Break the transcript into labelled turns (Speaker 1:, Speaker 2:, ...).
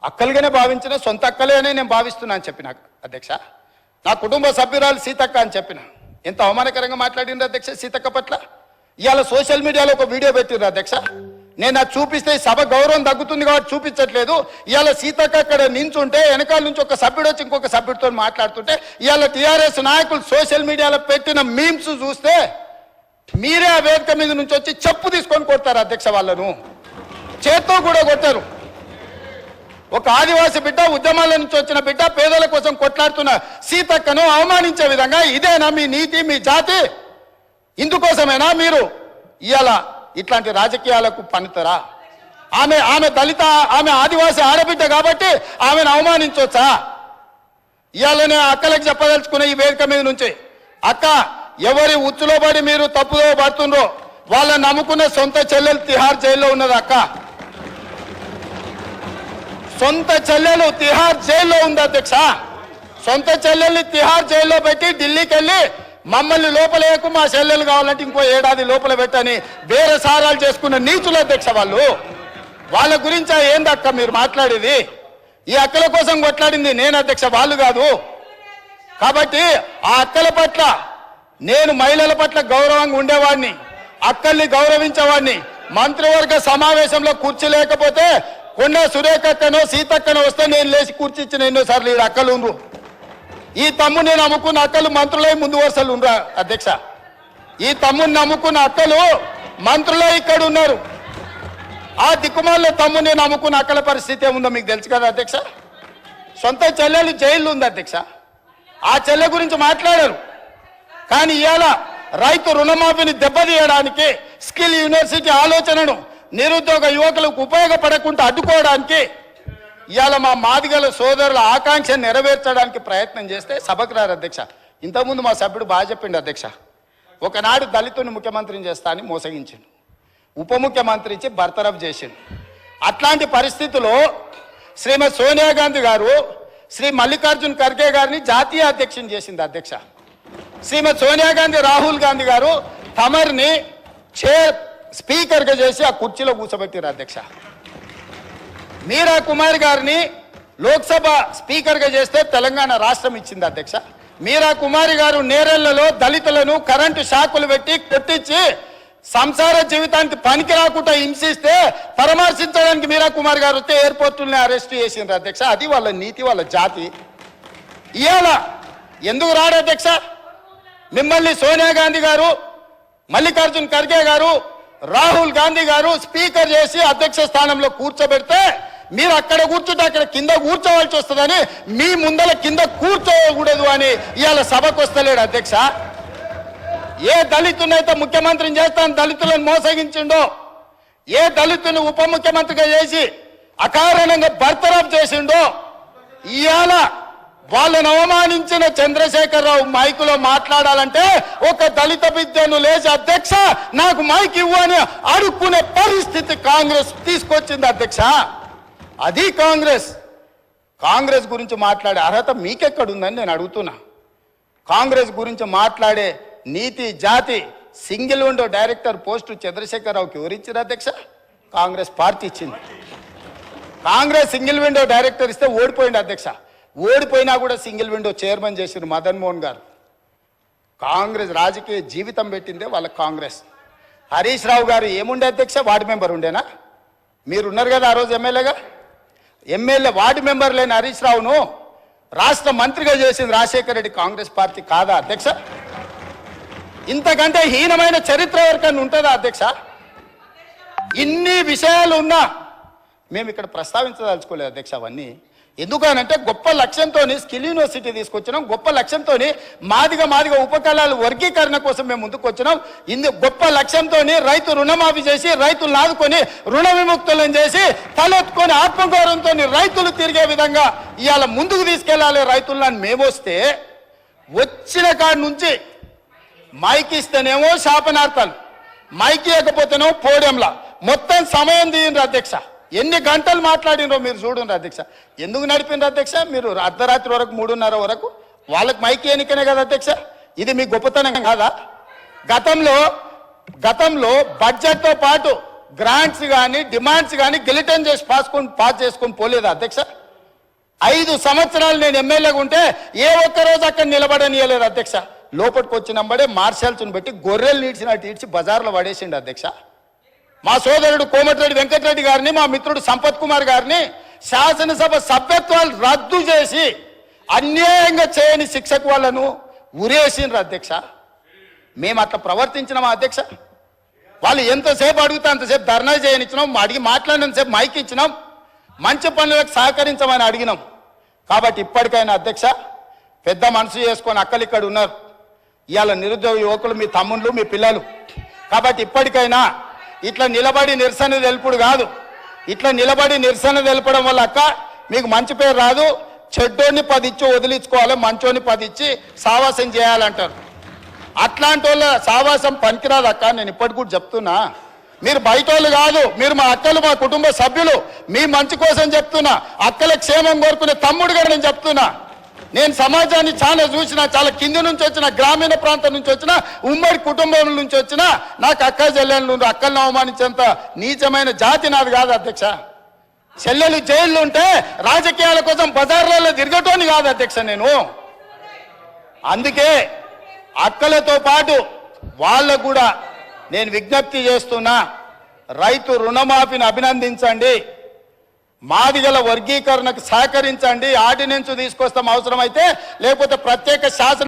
Speaker 1: అక్కలుగానే భావించిన సొంత అక్కలే అని నేను భావిస్తున్నా అని చెప్పిన అధ్యక్ష. నా కుటుంబ సభ్యురాలు సీతక్క అని చెప్పిన. ఎంత అవమానకరంగా మాట్లాడిండ్రు అధ్యక్ష సీతక్క పట్ల. ఇవాళ సోషల్ మీడియాలో ఒక వీడియో పెట్టిర్రు అధ్యక్ష. నేను అది చూపిస్తే సభ గౌరవం తగ్గుతుంది కాబట్టి చూపించట్లేదు. ఇవాళ సీతక్క అక్కడ నించుంటే వెనకాల నుంచి ఒక సభ్యుడు వచ్చి ఇంకొక సభ్యుడితో మాట్లాడుతుంటే ఇవాళ టీఆర్ఎస్ నాయకులు సోషల్ మీడియాలో పెట్టిన మీమ్స్ చూస్తే మీరే ఆ వేదిక మీద నుంచి వచ్చి చెప్పు తీసుకొని కొడతారు అధ్యక్ష. వాళ్ళను చేత్తో కూడా కొట్టారు. ఒక ఆదివాసి బిడ్డ, ఉద్యమాల నుంచి వచ్చిన బిడ్డ, పేదల కోసం కొట్లాడుతున్న సీతక్కను అవమానించే విధంగా ఇదేనా మీ నీతి, మీ జాతి? ఇందుకోసమేనా మీరు ఇవాళ ఇట్లాంటి రాజకీయాలకు పనితరా? ఆమె దళిత, ఆమె ఆదివాసి ఆడబిడ్డ కాబట్టి ఆమెను అవమానించవచ్చా? ఇవాళనే అక్కలకు చెప్పదలుచుకున్న ఈ వేదిక మీద నుంచి, అక్క ఎవరి ఉచ్చులో పడి మీరు తప్పుదో పడుతుండ్రో వాళ్ళని నమ్ముకున్న సొంత చెల్లెలు తిహార్ జైల్లో ఉన్నది అక్క. సొంత చెల్లెలు తిహార్ జైల్లో ఉంది అధ్యక్ష. సొంత చెల్లెల్ని తిహార్ జైల్లో పెట్టి ఢిల్లీకి వెళ్ళి మమ్మల్ని లోపలేకు, మా చెల్లెలు కావాలంటే ఇంకో ఏడాది లోపల పెట్టని వేరే సారాలు చేసుకున్న నీచుల అధ్యక్ష వాళ్ళు. వాళ్ళ గురించి ఏందక్క మీరు మాట్లాడేది? ఈ అక్కల కోసం కొట్లాడింది నేను అధ్యక్ష, వాళ్ళు కాదు. కాబట్టి ఆ అక్కల పట్ల నేను మహిళల పట్ల గౌరవంగా ఉండేవాడిని, అక్కల్ని గౌరవించేవాడిని. మంత్రివర్గ సమావేశంలో కూర్చోలేకపోతే కొండ సురేఖక్కనో సీతక్కనో వస్తే నేను లేచి కూర్చిచ్చిన ఎన్నోసార్లు ఈ అక్కలు ఉండ్రు. ఈ తమ్ముని నేను నమ్ముకున్న అక్కలు మంత్రులై ముందు వరుసలు ఉండరా అధ్యక్ష. ఈ తమ్ముని నమ్ముకున్న అక్కలు మంత్రులై ఇక్కడ ఉన్నారు. ఆ దిక్కుమాల తమ్ముని నేను నమ్ముకున్న అక్కల పరిస్థితి ఏముందో మీకు తెలుసు కదా అధ్యక్ష. సొంత చెల్లెలు జైల్లో ఉంది అధ్యక్ష. ఆ చెల్లె గురించి మాట్లాడారు. కానీ ఇవాళ రైతు రుణమాఫీని దెబ్బతీయడానికి, స్కిల్ యూనివర్సిటీ ఆలోచనను నిరుద్యోగ యువకులకు ఉపయోగపడకుండా అడ్డుకోవడానికి, ఇవాళ మా మాదిగల సోదరుల ఆకాంక్ష నెరవేర్చడానికి ప్రయత్నం చేస్తే సభకు రారు అధ్యక్ష. ఇంతకుముందు మా సభ్యుడు బాగా చెప్పిండు అధ్యక్ష. ఒకనాడు దళితుని ముఖ్యమంత్రిని చేస్తా అని మోసగించిండు, ఉప ముఖ్యమంత్రి ఇచ్చి బర్తరఫ్ చేసిండు. అట్లాంటి పరిస్థితుల్లో శ్రీమతి సోనియా గాంధీ గారు శ్రీ మల్లికార్జున్ ఖర్గే గారిని జాతీయ అధ్యక్షుని చేసింది అధ్యక్ష. శ్రీమతి సోనియా గాంధీ రాహుల్ గాంధీ గారు తమర్ని స్పీకర్గా చేసి ఆ కుర్చీలో కూర్చోబెట్టారు అధ్యక్ష. మీరా కుమార్ గారిని లోక్సభ స్పీకర్గా చేస్తే తెలంగాణ రాష్ట్రం ఇచ్చింది అధ్యక్ష. మీరా కుమారి గారు నేరెళ్లలో దళితులను కరెంటు షాకులు పెట్టి కొట్టించి సంసార జీవితానికి పనికి రాకుండా హింసిస్తే పరామర్శించడానికి మీరా కుమార్ గారు వస్తే ఎయిర్పోర్టుల్ని అరెస్ట్ చేసిండ్రు అధ్యక్ష. అది వాళ్ళ నీతి, వాళ్ళ జాతి. ఇవాళ ఎందుకు రాడు అధ్యక్ష? మిమ్మల్ని సోనియా గాంధీ గారు, మల్లికార్జున్ ఖర్గే గారు, రాహుల్ గాంధీ గారు స్పీకర్ చేసి అధ్యక్ష స్థానంలో కూర్చోబెడితే మీరు అక్కడ కూర్చుంటే అక్కడ కింద కూర్చోవలసి వస్తుందని మీ ముందల కింద కూర్చోకూడదు అని ఇవాళ సభకు వస్తలేడు అధ్యక్ష. ఏ దళితునైతే ముఖ్యమంత్రిని చేస్తాను దళితులను మోసగించిండో, ఏ దళితుని ఉప ముఖ్యమంత్రిగా చేసి అకారణంగా బర్తరఫ్ చేసిండో, ఇవాళ వాళ్ళను అవమానించిన చంద్రశేఖరరావు మైకులో మాట్లాడాలంటే ఒక దళిత బిడ్డను లేచి అధ్యక్ష నాకు మైక్ ఇవ్వు అని అడుక్కునే పరిస్థితి కాంగ్రెస్ తీసుకొచ్చింది అధ్యక్ష. అది కాంగ్రెస్ గురించి మాట్లాడే అర్హత మీకెక్కడుందని నేను అడుగుతున్నా. కాంగ్రెస్ గురించి మాట్లాడే నీతి, జాతి, సింగిల్ విండో డైరెక్టర్ పోస్టు చంద్రశేఖరరావుకి ఎవరిచ్చారు అధ్యక్ష? కాంగ్రెస్ పార్టీ ఇచ్చింది. కాంగ్రెస్ సింగిల్ విండో డైరెక్టర్ ఇస్తే ఓడిపోయింది అధ్యక్ష. ఓడిపోయినా కూడా సింగిల్ విండో చైర్మన్ చేసిన మదన్ మోహన్ గారు. కాంగ్రెస్ రాజకీయ జీవితం పెట్టిందే వాళ్ళ కాంగ్రెస్. హరీష్ రావు గారు ఏముండే అధ్యక్ష? వార్డు మెంబర్ ఉండేనా? మీరున్నారు కదా ఆ రోజు ఎమ్మెల్యేగా. ఎమ్మెల్యే వార్డు మెంబర్ లేని హరీష్ రావును రాష్ట్ర మంత్రిగా చేసింది రాజశేఖర రెడ్డి కాంగ్రెస్ పార్టీ కాదా అధ్యక్ష? ఇంతకంటే హీనమైన చరిత్ర ఎవరికన్నా ఉంటుందా అధ్యక్ష? ఇన్ని విషయాలు ఉన్నా మేము ఇక్కడ ప్రస్తావించదలుచుకోలేదు అధ్యక్ష. అవన్నీ ఎందుకనంటే గొప్ప లక్ష్యంతో స్కిల్ యూనివర్సిటీ తీసుకొచ్చినాం, గొప్ప లక్ష్యంతో మాదిగ ఉపకళాలు వర్గీకరణ కోసం మేము ముందుకు వచ్చినాం. గొప్ప లక్ష్యంతో రైతు రుణమాఫీ చేసి రైతులను ఆదుకొని రుణ విముక్తులను చేసి తలెత్తుకొని ఆత్మగౌరవంతో రైతులు తిరిగే విధంగా ఇవాళ ముందుకు తీసుకెళ్లాలి రైతులను మేము వస్తే, వచ్చిన కాడి నుంచి మైక్ ఇస్తేనేమో శాపనార్థాలు, మైక్ ఇవ్వకపోతేనేమో పోడియంలా మొత్తం సమయం తీయండి అధ్యక్ష. ఎన్ని గంటలు మాట్లాడినరో మీరు చూడండి అధ్యక్ష. ఎందుకు నడిపినారు అధ్యక్ష? మీరు అర్ధరాత్రి వరకు 3:30 వరకు వాళ్ళకి మైకి ఎన్నికనే కదా అధ్యక్ష. ఇది మీ గొప్పతనం కాదా? గతంలో బడ్జెట్తో పాటు గ్రాంట్స్ కానీ డిమాండ్స్ కానీ గిలిటన్ చేసి పాస్ చేసుకొని పోలేదు అధ్యక్ష. 5 సంవత్సరాలు నేను ఎమ్మెల్యేగా ఉంటే ఏ ఒక్క రోజు అక్కడ నిలబడనియలేదు అధ్యక్ష. లోపలికి వచ్చినప్పుడే మార్షల్స్ని పెట్టి గొర్రెలు నీడ్చినట్టు ఈడ్చి బజార్లో పడేసిండు అధ్యక్ష. మా సోదరుడు కోమటిరెడ్డి వెంకటరెడ్డి గారిని, మా మిత్రుడు సంపత్ కుమార్ గారిని శాసనసభ సభ్యత్వాలు రద్దు చేసి అన్యాయంగా చేయని శిక్షకు వాళ్ళను ఉరేసిండ్రు అధ్యక్ష. మేము అట్లా ప్రవర్తించినామా అధ్యక్ష? వాళ్ళు ఎంతసేపు అడిగితే అంతసేపు ధర్నా చేయనిచ్చినాం, అడిగి మాట్లాడినంతసేపు మైక్ ఇచ్చినాం, మంచి పనులకు సహకరించమని అడిగినాం. కాబట్టి ఇప్పటికైనా అధ్యక్ష పెద్ద మనసు చేసుకొని అక్కలు ఇక్కడ ఉన్నారు, ఇవాళ నిరుద్యోగ యువకులు మీ తమ్ముళ్ళు మీ పిల్లలు. కాబట్టి ఇప్పటికైనా ఇట్లా నిలబడి నిరసన తెలుపుడు కాదు, ఇట్లా నిలబడి నిరసన తెలపడం వల్ల అక్క మీకు మంచి పేరు రాదు. చెడ్డోని 10 ఇచ్చి వదిలించుకోవాలి, మంచోని 10 ఇచ్చి సావాసం చేయాలంటారు. అట్లాంటి వాళ్ళ సావాసం పనికిరాదు అక్క. నేను ఇప్పటికి కూడా చెప్తున్నా, మీరు బయట వాళ్ళు కాదు, మీరు మా అక్కలు, మా కుటుంబ సభ్యులు, మీ మంచి కోసం చెప్తున్నా. అక్కల క్షేమం కోరుకునే తమ్ముడుగా నేను చెప్తున్నా. నేను సమాజాన్ని చాలా చూసిన, చాలా కింది నుంచి వచ్చిన, గ్రామీణ ప్రాంతం నుంచి వచ్చిన, ఉమ్మడి కుటుంబం నుంచి వచ్చిన, నాకు అక్క చెల్లెళ్ళు అక్కలను అవమానించేంత నీచమైన జాతి నాది కాదు అధ్యక్ష. చెల్లెలు జైళ్ళు ఉంటే రాజకీయాల కోసం బజార్లలో తిరగటోని కాదు అధ్యక్ష నేను. అందుకే అక్కలతో పాటు వాళ్ళకు కూడా నేను విజ్ఞప్తి చేస్తున్నా, రైతు రుణమాఫీని అభినందించండి, మాదిగల వర్గీకరణకు సహకరించండి, ఆర్డినెన్స్ తీసుకొస్తాం అవసరమైతే, లేకపోతే ప్రత్యేక శాసన